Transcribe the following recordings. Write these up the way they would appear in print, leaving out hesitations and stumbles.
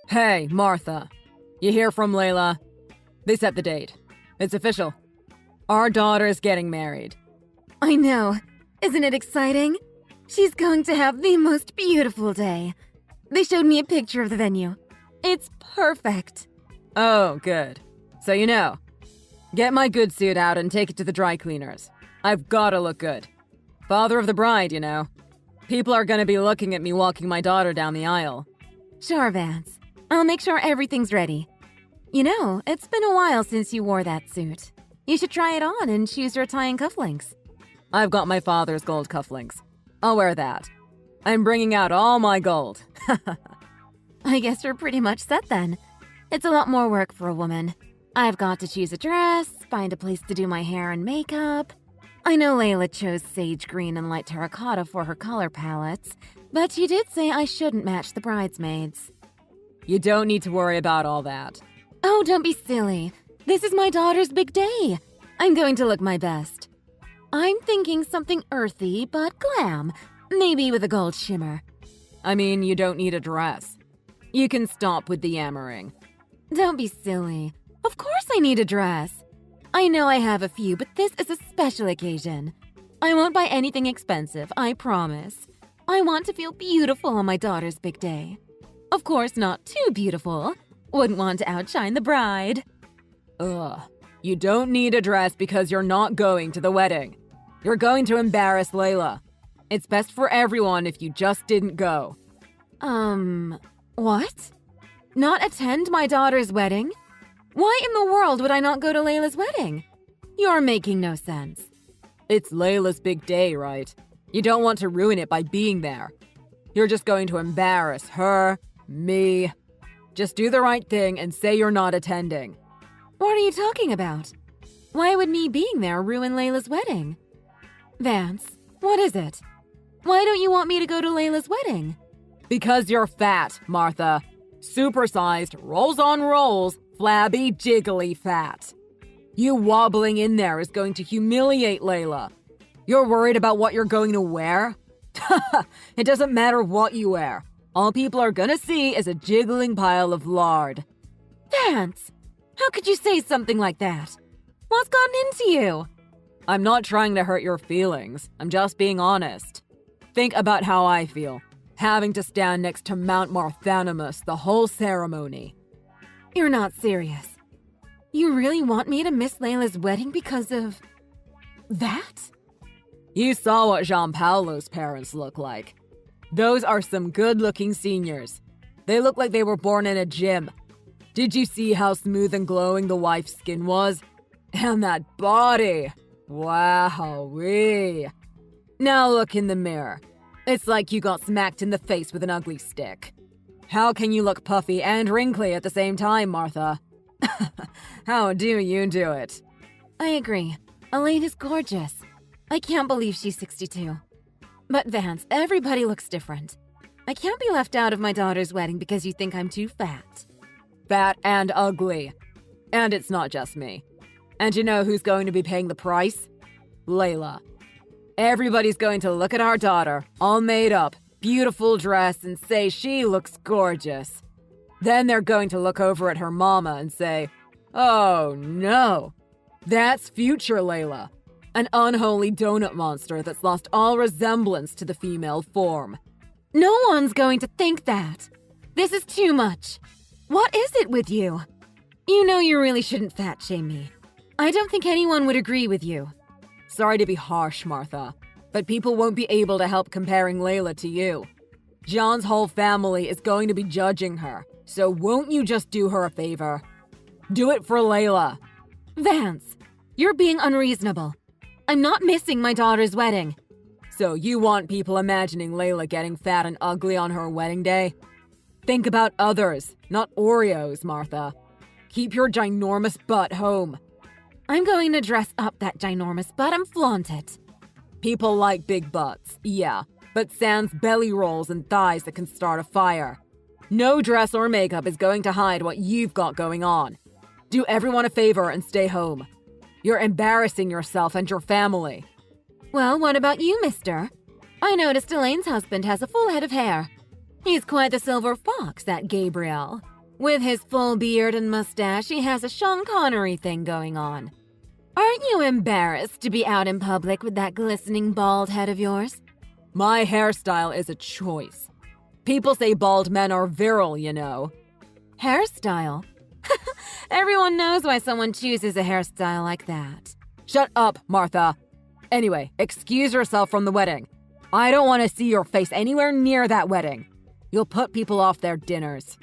Hey, Martha. You hear from Layla? They set the date. It's official. Our daughter's getting married. I know. Isn't it exciting? She's going to have the most beautiful day. They showed me a picture of the venue. It's perfect. Oh, good. So you know. Get my good suit out and take it to the dry cleaners. I've gotta look good. Father of the bride, you know. People are gonna be looking at me walking my daughter down the aisle. Sure, Vance. I'll make sure everything's ready. You know, it's been a while since you wore that suit. You should try it on and choose your tie and cufflinks. I've got my father's gold cufflinks. I'll wear that. I'm bringing out all my gold. I guess you're pretty much set then. It's a lot more work for a woman. I've got to choose a dress, find a place to do my hair and makeup. I know Layla chose sage green and light terracotta for her color palettes, but she did say I shouldn't match the bridesmaids. You don't need to worry about all that. Oh, don't be silly. This is my daughter's big day. I'm going to look my best. I'm thinking something earthy but glam, maybe with a gold shimmer. I mean, you don't need a dress. You can stop with the yammering. Don't be silly. Of course I need a dress. I know I have a few, but this is a special occasion. I won't buy anything expensive, I promise. I want to feel beautiful on my daughter's big day. Of course, not too beautiful. Wouldn't want to outshine the bride. Ugh. You don't need a dress because you're not going to the wedding. You're going to embarrass Layla. It's best for everyone if you just didn't go. What? Not attend my daughter's wedding? Why in the world would I not go to Layla's wedding? You're making no sense. It's Layla's big day, right? You don't want to ruin it by being there. You're just going to embarrass her, me. Just do the right thing and say you're not attending. What are you talking about? Why would me being there ruin Layla's wedding? Vance, what is it? Why don't you want me to go to Layla's wedding? Because you're fat, Martha. Supersized, rolls on rolls, flabby, jiggly fat. You wobbling in there is going to humiliate Layla. You're worried about what you're going to wear? It doesn't matter what you wear. All people are gonna see is a jiggling pile of lard. Vance, how could you say something like that? What's gotten into you? I'm not trying to hurt your feelings. I'm just being honest. Think about how I feel, having to stand next to Mount Marthanimus the whole ceremony. You're not serious. You really want me to miss Layla's wedding because of that? You saw what Gianpaolo's parents look like. Those are some good-looking seniors. They look like they were born in a gym. Did you see how smooth and glowing the wife's skin was? And that body! Wowee! Now look in the mirror. It's like you got smacked in the face with an ugly stick. How can you look puffy and wrinkly at the same time, Martha? How do you do it? I agree. Elaine is gorgeous. I can't believe she's 62. But Vance, everybody looks different. I can't be left out of my daughter's wedding because you think I'm too fat. Fat and ugly. And it's not just me. And you know who's going to be paying the price? Layla. Everybody's going to look at our daughter, all made up, beautiful dress, and say she looks gorgeous. Then they're going to look over at her mama and say, "Oh no, that's future Layla, an unholy donut monster that's lost all resemblance to the female form." No one's going to think that. This is too much. What is it with you? You know you really shouldn't fat shame me. I don't think anyone would agree with you. Sorry to be harsh, Martha, but people won't be able to help comparing Layla to you. John's whole family is going to be judging her, so won't you just do her a favor? Do it for Layla. Vance, you're being unreasonable. I'm not missing my daughter's wedding. So you want people imagining Layla getting fat and ugly on her wedding day? Think about others, not Oreos, Martha. Keep your ginormous butt home. I'm going to dress up that ginormous butt and flaunt it. People like big butts, yeah, but sans belly rolls and thighs that can start a fire. No dress or makeup is going to hide what you've got going on. Do everyone a favor and stay home. You're embarrassing yourself and your family. Well, what about you, mister? I noticed Elaine's husband has a full head of hair. He's quite the silver fox, that Gabriel. With his full beard and mustache, he has a Sean Connery thing going on. Aren't you embarrassed to be out in public with that glistening bald head of yours? My hairstyle is a choice. People say bald men are virile, you know. Hairstyle? Everyone knows why someone chooses a hairstyle like that. Shut up, Martha. Anyway, excuse yourself from the wedding. I don't want to see your face anywhere near that wedding. You'll put people off their dinners.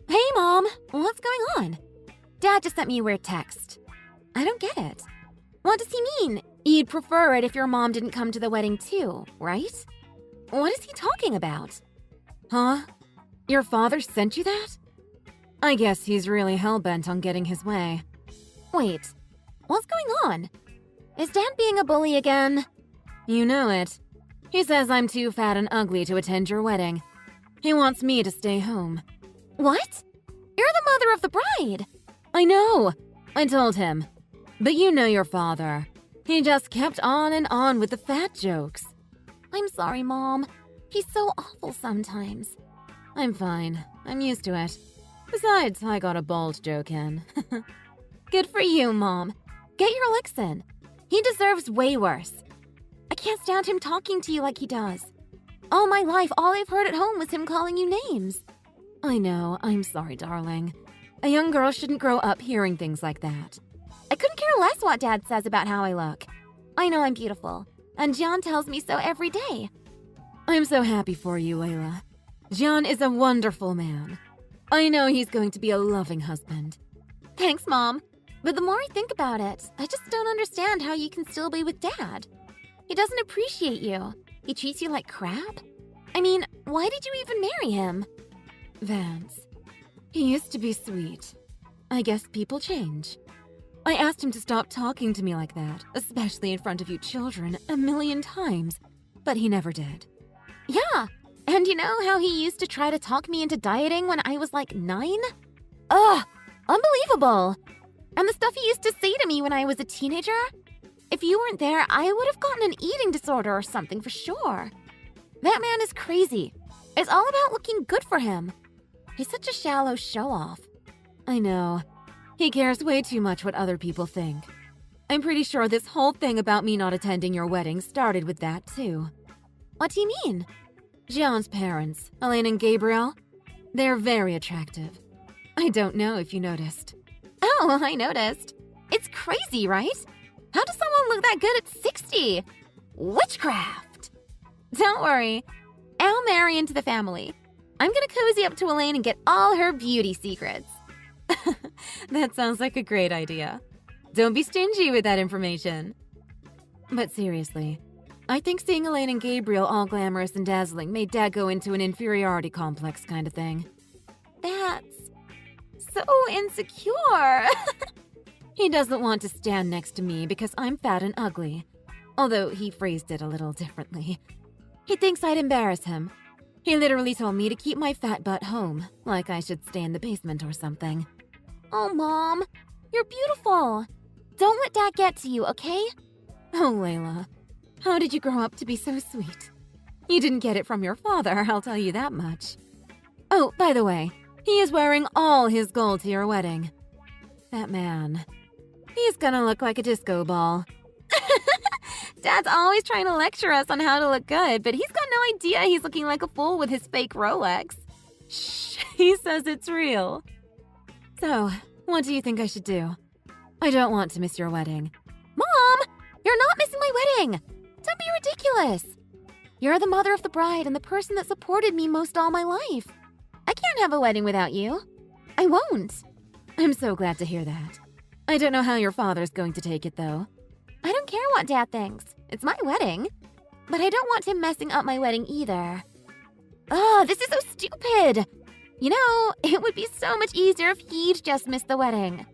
Hey, Mom! What's going on? Dad just sent me a weird text. I don't get it. What does he mean? You'd prefer it if your mom didn't come to the wedding too, right? What is he talking about? Huh? Your father sent you that? I guess he's really hell-bent on getting his way. Wait, what's going on? Is Dad being a bully again? You know it. He says I'm too fat and ugly to attend your wedding. He wants me to stay home. What? You're the mother of the bride! I know! I told him. But you know your father. He just kept on and on with the fat jokes. I'm sorry, Mom. He's so awful sometimes. I'm fine. I'm used to it. Besides, I got a bald joke in. Good for you, Mom. Get your licks in. He deserves way worse. I can't stand him talking to you like he does. All my life, all I've heard at home was him calling you names. I know. I'm sorry, darling. A young girl shouldn't grow up hearing things like that. I couldn't care less what Dad says about how I look. I know I'm beautiful, and John tells me so every day. I'm so happy for you, Layla. John is a wonderful man. I know he's going to be a loving husband. Thanks, Mom. But the more I think about it, I just don't understand how you can still be with Dad. He doesn't appreciate you. He treats you like crap. I mean, why did you even marry him? Vance. He used to be sweet. I guess people change. I asked him to stop talking to me like that, especially in front of you children, 1,000,000 times, but he never did. Yeah, and you know how he used to try to talk me into dieting when I was like 9? Ugh, unbelievable. And the stuff he used to say to me when I was a teenager? If you weren't there, I would have gotten an eating disorder or something for sure. That man is crazy. It's all about looking good for him. He's such a shallow show-off. I know. He cares way too much what other people think. I'm pretty sure this whole thing about me not attending your wedding started with that, too. What do you mean? John's parents, Elaine and Gabriel, they're very attractive. I don't know if you noticed. Oh, I noticed. It's crazy, right? How does someone look that good at 60? Witchcraft! Don't worry. I'll marry into the family. I'm gonna cozy up to Elaine and get all her beauty secrets. That sounds like a great idea. Don't be stingy with that information. But seriously, I think seeing Elaine and Gabriel all glamorous and dazzling made Dad go into an inferiority complex kind of thing. That's so insecure. He doesn't want to stand next to me because I'm fat and ugly, although he phrased it a little differently. He thinks I'd embarrass him. He literally told me to keep my fat butt home, like I should stay in the basement or something. Oh, Mom, you're beautiful. Don't let Dad get to you, okay? Oh, Layla, how did you grow up to be so sweet? You didn't get it from your father, I'll tell you that much. Oh, by the way, he is wearing all his gold to your wedding. That man, he's gonna look like a disco ball. Dad's always trying to lecture us on how to look good, but he's got no idea he's looking like a fool with his fake Rolex. Shh, he says it's real. So, what do you think I should do? I don't want to miss your wedding. Mom, you're not missing my wedding. Don't be ridiculous. You're the mother of the bride and the person that supported me most all my life. I can't have a wedding without you. I won't. I'm so glad to hear that. I don't know how your father's going to take it, though. I don't care what Dad thinks. It's my wedding. But I don't want him messing up my wedding either. Ugh, this is so stupid. You know, it would be so much easier if he'd just missed the wedding.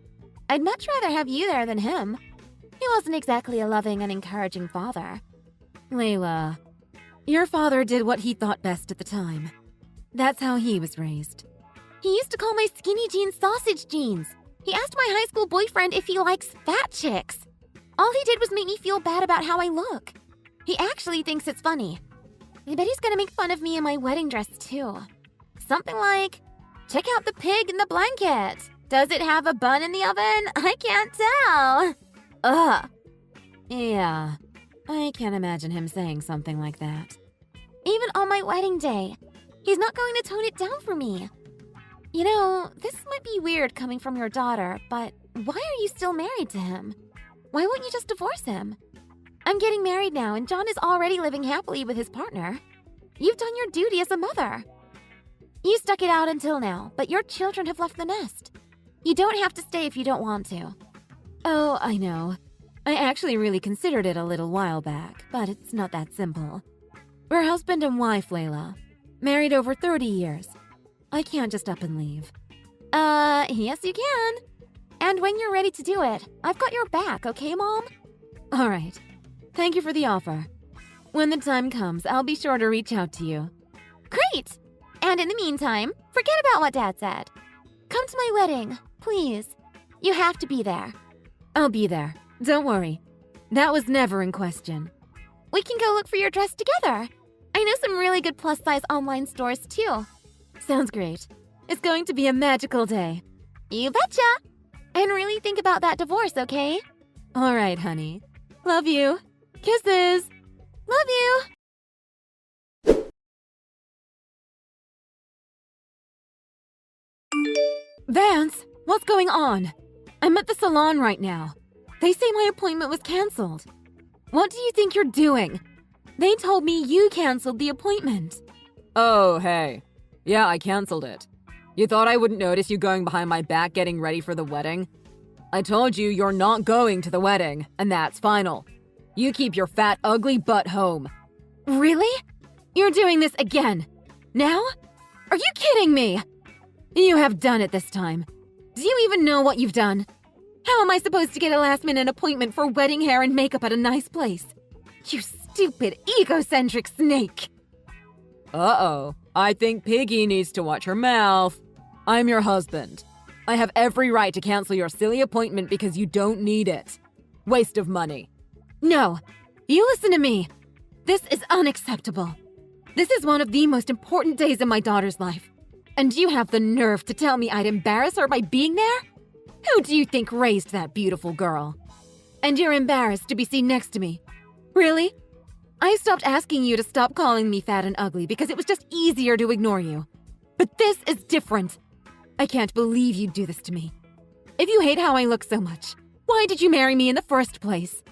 I'd much rather have you there than him. He wasn't exactly a loving and encouraging father. Layla, your father did what he thought best at the time. That's how he was raised. He used to call my skinny jeans sausage jeans. He asked my high school boyfriend if he likes fat chicks. All he did was make me feel bad about how I look. He actually thinks it's funny. I bet he's gonna make fun of me in my wedding dress, too. Something like, check out the pig in the blanket. Does it have a bun in the oven? I can't tell. Ugh. Yeah, I can't imagine him saying something like that. Even on my wedding day, he's not going to tone it down for me. You know, this might be weird coming from your daughter, but why are you still married to him? Why won't you just divorce him? I'm getting married now, and John is already living happily with his partner. You've done your duty as a mother. You stuck it out until now, but your children have left the nest. You don't have to stay if you don't want to. Oh, I know. I actually really considered it a little while back, but it's not that simple. We're husband and wife, Layla. Married over 30 years. I can't just up and leave. Yes you can. And when you're ready to do it, I've got your back, okay, Mom? All right. Thank you for the offer. When the time comes, I'll be sure to reach out to you. Great! And in the meantime, forget about what Dad said. Come to my wedding, please. You have to be there. I'll be there. Don't worry. That was never in question. We can go look for your dress together. I know some really good plus-size online stores, too. Sounds great. It's going to be a magical day. You betcha! And really think about that divorce, okay? All right, honey. Love you. Kisses. Love you! Vance, what's going on? I'm at the salon right now. They say my appointment was canceled. What do you think you're doing? They told me you canceled the appointment. Oh, hey. Yeah, I canceled it. You thought I wouldn't notice you going behind my back getting ready for the wedding? I told you you're not going to the wedding, and that's final. You keep your fat, ugly butt home. Really? You're doing this again? Now? Are you kidding me? You have done it this time. Do you even know what you've done? How am I supposed to get a last-minute appointment for wedding hair and makeup at a nice place? You stupid, egocentric snake! Uh-oh. I think Piggy needs to watch her mouth. I'm your husband. I have every right to cancel your silly appointment because you don't need it. Waste of money. No, you listen to me. This is unacceptable. This is one of the most important days in my daughter's life. And you have the nerve to tell me I'd embarrass her by being there? Who do you think raised that beautiful girl? And you're embarrassed to be seen next to me. Really? I stopped asking you to stop calling me fat and ugly because it was just easier to ignore you. But this is different. I can't believe you'd do this to me. If you hate how I look so much, why did you marry me in the first place?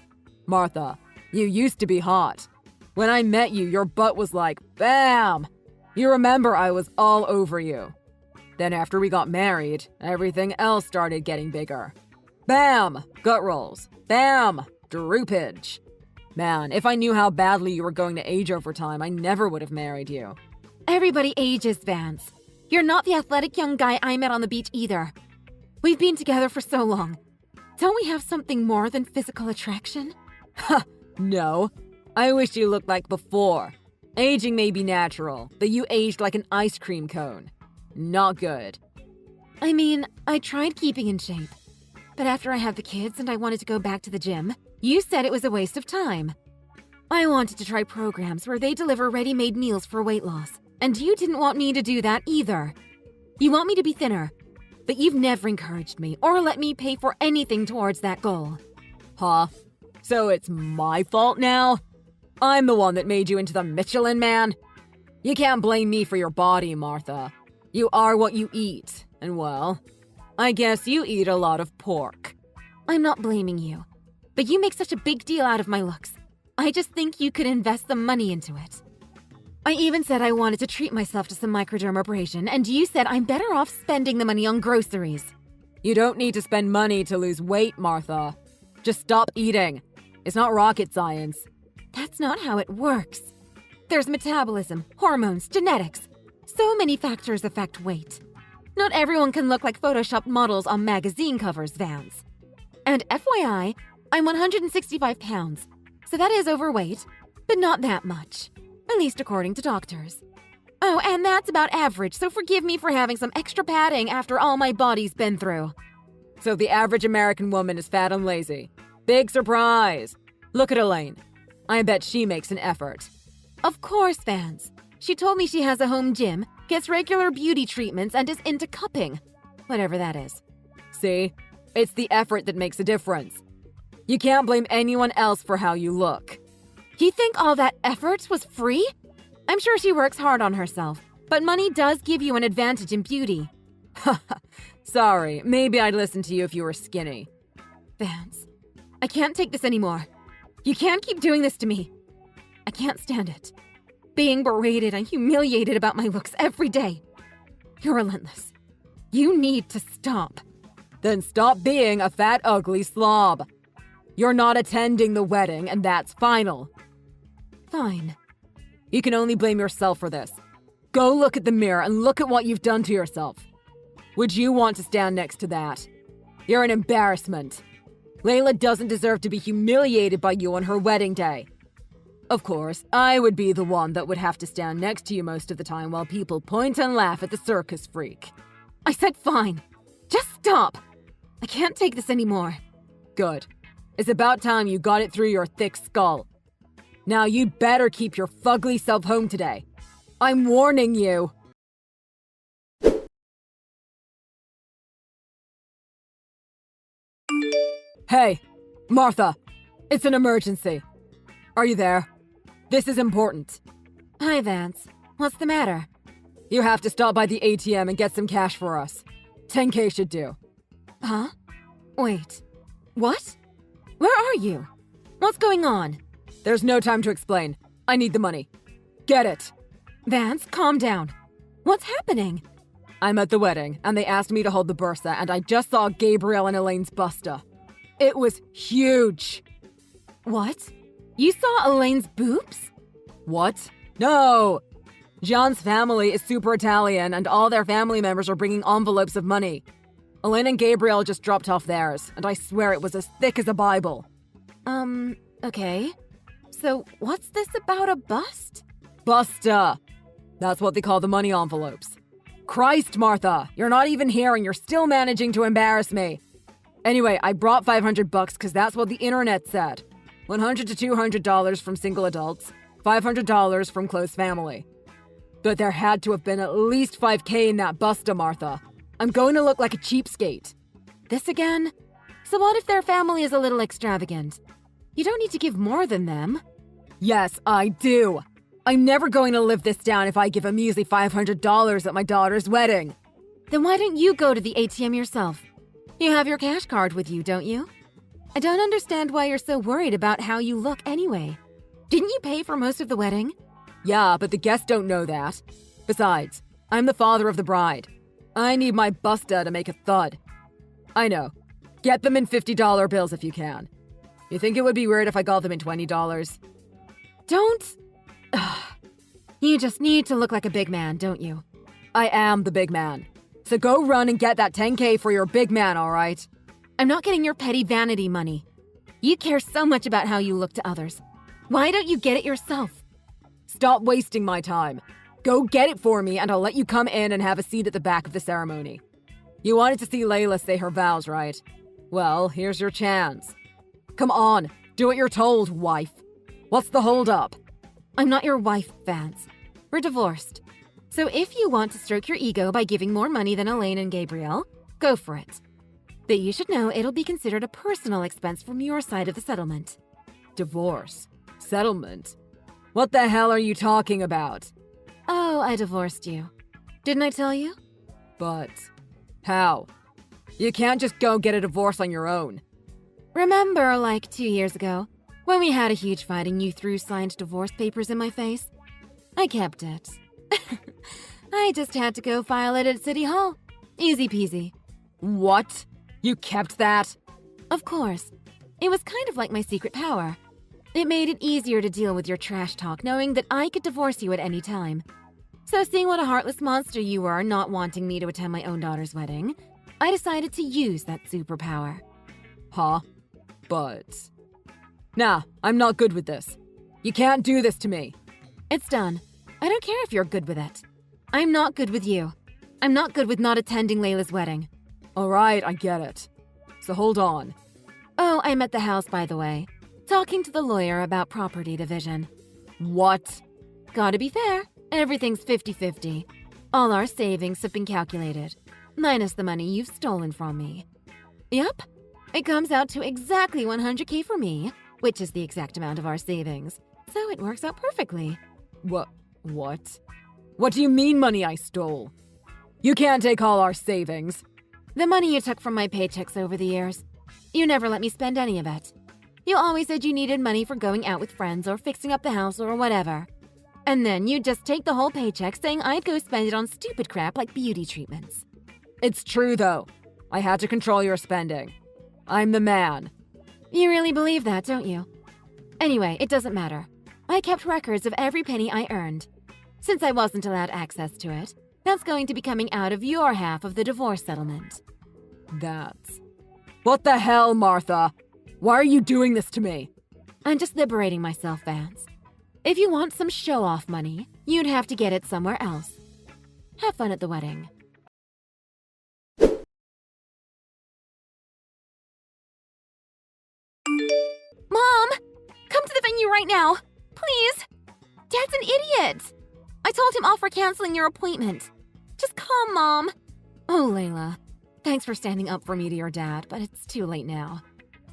Martha, you used to be hot. When I met you, your butt was like, bam! You remember I was all over you. Then after we got married, everything else started getting bigger. Bam! Gut rolls. Bam! Droopage. Man, if I knew how badly you were going to age over time, I never would have married you. Everybody ages, Vance. You're not the athletic young guy I met on the beach either. We've been together for so long. Don't we have something more than physical attraction? Ha! No. I wish you looked like before. Aging may be natural, but you aged like an ice cream cone. Not good. I mean, I tried keeping in shape. But after I had the kids and I wanted to go back to the gym, you said it was a waste of time. I wanted to try programs where they deliver ready-made meals for weight loss, and you didn't want me to do that either. You want me to be thinner, but you've never encouraged me or let me pay for anything towards that goal. Huh? So it's my fault now? I'm the one that made you into the Michelin Man? You can't blame me for your body, Martha. You are what you eat, and well, I guess you eat a lot of pork. I'm not blaming you, but you make such a big deal out of my looks. I just think you could invest some money into it. I even said I wanted to treat myself to some microdermabrasion, and you said I'm better off spending the money on groceries. You don't need to spend money to lose weight, Martha. Just stop eating. It's not rocket science. That's not how it works. There's metabolism, hormones, genetics. So many factors affect weight. Not everyone can look like photoshopped models on magazine covers, Vance. And FYI, I'm 165 pounds, so that is overweight, but not that much. At least according to doctors. Oh, and that's about average, so forgive me for having some extra padding after all my body's been through. So the average American woman is fat and lazy. Big surprise! Look at Elaine. I bet she makes an effort. Of course, Vance. She told me she has a home gym, gets regular beauty treatments, and is into cupping. Whatever that is. See? It's the effort that makes a difference. You can't blame anyone else for how you look. You think all that effort was free? I'm sure she works hard on herself, but money does give you an advantage in beauty. Sorry, maybe I'd listen to you if you were skinny. Vance, I can't take this anymore. You can't keep doing this to me. I can't stand it. Being berated and humiliated about my looks every day. You're relentless. You need to stop. Then stop being a fat, ugly slob. You're not attending the wedding, and that's final. Fine. You can only blame yourself for this. Go look at the mirror and look at what you've done to yourself. Would you want to stand next to that? You're an embarrassment. Layla doesn't deserve to be humiliated by you on her wedding day. Of course, I would be the one that would have to stand next to you most of the time while people point and laugh at the circus freak. I said fine. Just stop. I can't take this anymore. Good. It's about time you got it through your thick skull. Now you'd better keep your fugly self home today. I'm warning you. Hey, Martha. It's an emergency. Are you there? This is important. Hi, Vance. What's the matter? You have to stop by the ATM and get some cash for us. 10K should do. Huh? Wait. What? Where are you? What's going on? There's no time to explain. I need the money. Get it. Vance, calm down. What's happening? I'm at the wedding, and they asked me to hold the bursa, and I just saw Gabriel and Elaine's busta. It was huge. What? You saw Elaine's boobs? What? No! Jean's family is super Italian, and all their family members are bringing envelopes of money. Elaine and Gabriel just dropped off theirs, and I swear it was as thick as a Bible. Okay. So what's this about a bust? Busta! That's what they call the money envelopes. Christ, Martha! You're not even here and you're still managing to embarrass me. Anyway, I brought $500 because that's what the internet said. $100 to $200 from single adults, $500 from close family. But there had to have been at least $5K in that busta, Martha. I'm going to look like a cheapskate. This again? So what if their family is a little extravagant? You don't need to give more than them. Yes, I do. I'm never going to live this down if I give a measly $500 at my daughter's wedding. Then why don't you go to the ATM yourself? You have your cash card with you, don't you? I don't understand why you're so worried about how you look anyway. Didn't you pay for most of the wedding? Yeah, but the guests don't know that. Besides, I'm the father of the bride. I need my busta to make a thud. I know. Get them in $50 bills if you can. You think it would be weird if I got them in $20? Don't. You just need to look like a big man, don't you? I am the big man. So go run and get that 10K for your big man, all right? I'm not getting your petty vanity money. You care so much about how you look to others. Why don't you get it yourself? Stop wasting my time. Go get it for me and I'll let you come in and have a seat at the back of the ceremony. You wanted to see Layla say her vows, right? Well, here's your chance. Come on, do what you're told, wife. What's the holdup? I'm not your wife, Vance. We're divorced. So if you want to stroke your ego by giving more money than Elaine and Gabriel, go for it. But you should know it'll be considered a personal expense from your side of the settlement. Divorce? Settlement? What the hell are you talking about? Oh, I divorced you. Didn't I tell you? But how? You can't just go get a divorce on your own. Remember, like 2 years ago, when we had a huge fight and you threw signed divorce papers in my face? I kept it. I just had to go file it at City Hall. Easy peasy. What? You kept that? Of course. It was kind of like my secret power. It made it easier to deal with your trash talk knowing that I could divorce you at any time. So seeing what a heartless monster you were not wanting me to attend my own daughter's wedding, I decided to use that superpower. Huh? But... Nah, I'm not good with this. You can't do this to me. It's done. I don't care if you're good with it. I'm not good with you. I'm not good with not attending Layla's wedding. All right, I get it. So hold on. Oh, I'm at the house, by the way. Talking to the lawyer about property division. What? Gotta be fair. Everything's 50-50. All our savings have been calculated, minus the money you've stolen from me. Yep. It comes out to exactly 100K for me, which is the exact amount of our savings. So it works out perfectly. What? What do you mean money I stole? You can't take all our savings. The money you took from my paychecks over the years. You never let me spend any of it. You always said you needed money for going out with friends or fixing up the house or whatever. And then you'd just take the whole paycheck saying I'd go spend it on stupid crap like beauty treatments. It's true, though. I had to control your spending. I'm the man. You really believe that, don't you? Anyway, it doesn't matter. I kept records of every penny I earned. Since I wasn't allowed access to it, that's going to be coming out of your half of the divorce settlement. That's... What the hell, Martha? Why are you doing this to me? I'm just liberating myself, Vance. If you want some show-off money, you'd have to get it somewhere else. Have fun at the wedding. Mom! Come to the venue right now! Please! Dad's an idiot! I told him off for canceling your appointment. Just come, Mom. Oh, Layla. Thanks for standing up for me to your dad, but it's too late now.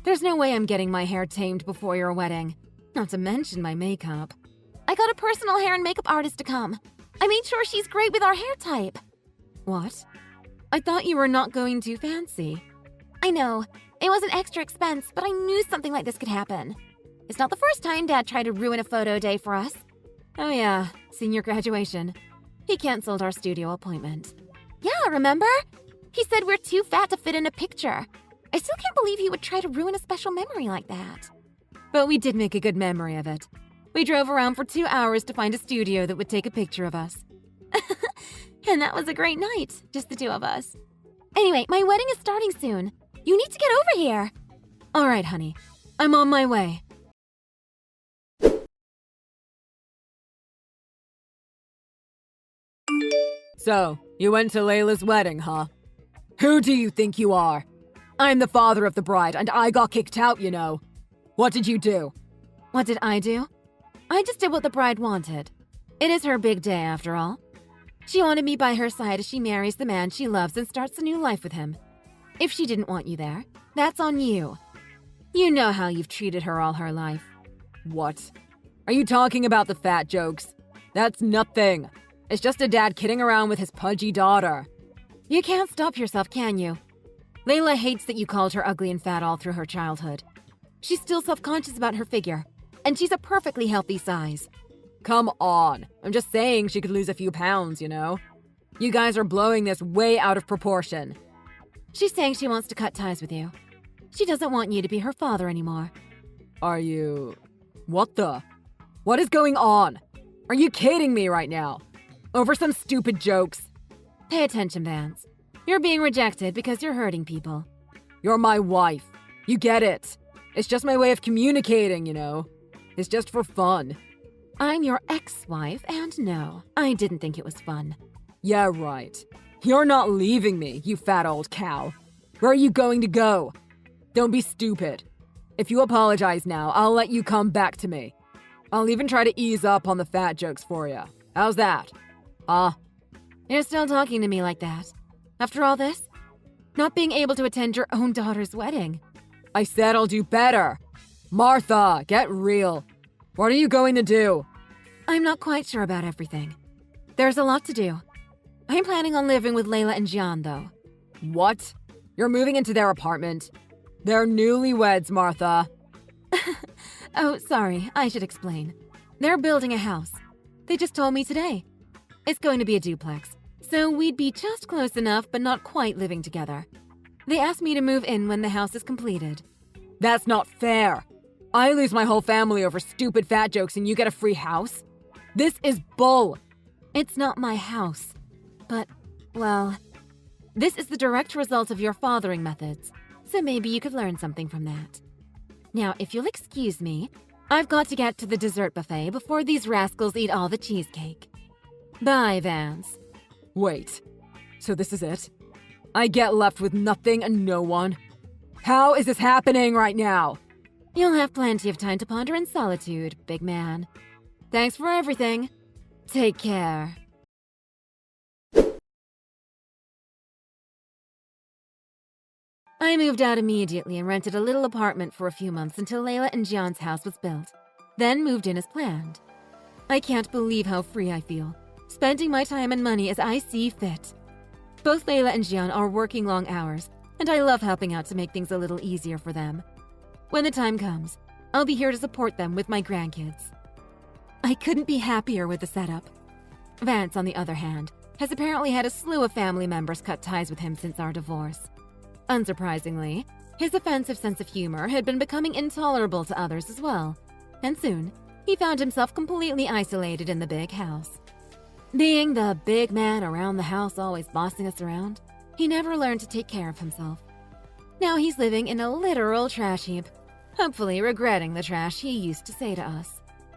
There's no way I'm getting my hair tamed before your wedding. Not to mention my makeup. I got a personal hair and makeup artist to come. I made sure she's great with our hair type. What? I thought you were not going too fancy. I know. It was an extra expense, but I knew something like this could happen. It's not the first time Dad tried to ruin a photo day for us. Oh yeah, senior graduation. He canceled our studio appointment. Yeah, remember? He said we're too fat to fit in a picture. I still can't believe he would try to ruin a special memory like that. But we did make a good memory of it. We drove around for 2 hours to find a studio that would take a picture of us. And that was a great night, just the two of us. Anyway, my wedding is starting soon. You need to get over here. All right, honey. I'm on my way. So, you went to Layla's wedding, huh? Who do you think you are? I'm the father of the bride, and I got kicked out, you know. What did you do? What did I do? I just did what the bride wanted. It is her big day, after all. She wanted me by her side as she marries the man she loves and starts a new life with him. If she didn't want you there, that's on you. You know how you've treated her all her life. What? Are you talking about the fat jokes? That's nothing. It's just a dad kidding around with his pudgy daughter. You can't stop yourself, can you? Layla hates that you called her ugly and fat all through her childhood. She's still self-conscious about her figure, and she's a perfectly healthy size. Come on. I'm just saying she could lose a few pounds, you know? You guys are blowing this way out of proportion. She's saying she wants to cut ties with you. She doesn't want you to be her father anymore. Are you... What the... What is going on? Are you kidding me right now? Over some stupid jokes? Pay attention, Vance. You're being rejected because you're hurting people. You're my wife. You get it. It's just my way of communicating, you know? It's just for fun. I'm your ex-wife, and no, I didn't think it was fun. Yeah, right. You're not leaving me, you fat old cow. Where are you going to go? Don't be stupid. If you apologize now, I'll let you come back to me. I'll even try to ease up on the fat jokes for you. How's that? You're still talking to me like that. After all this? Not being able to attend your own daughter's wedding. I said I'll do better. Martha, get real. What are you going to do? I'm not quite sure about everything. There's a lot to do. I'm planning on living with Layla and Gian, though. What? You're moving into their apartment? They're newlyweds, Martha. Oh, sorry, I should explain. They're building a house. They just told me today. It's going to be a duplex, so we'd be just close enough but not quite living together. They asked me to move in when the house is completed. That's not fair. I lose my whole family over stupid fat jokes and you get a free house? This is bull. It's not my house. But, well, this is the direct result of your fathering methods, so maybe you could learn something from that. Now, if you'll excuse me, I've got to get to the dessert buffet before these rascals eat all the cheesecake. Bye, Vance. Wait, so this is it? I get left with nothing and no one? How is this happening right now? You'll have plenty of time to ponder in solitude, big man. Thanks for everything. Take care. I moved out immediately and rented a little apartment for a few months until Layla and Gian's house was built, then moved in as planned. I can't believe how free I feel, spending my time and money as I see fit. Both Layla and Gian are working long hours, and I love helping out to make things a little easier for them. When the time comes, I'll be here to support them with my grandkids. I couldn't be happier with the setup. Vance, on the other hand, has apparently had a slew of family members cut ties with him since our divorce. Unsurprisingly, his offensive sense of humor had been becoming intolerable to others as well, and soon he found himself completely isolated in the big house. Being the big man around the house, always bossing us around, he never learned to take care of himself. Now he's living in a literal trash heap, hopefully regretting the trash he used to say to us.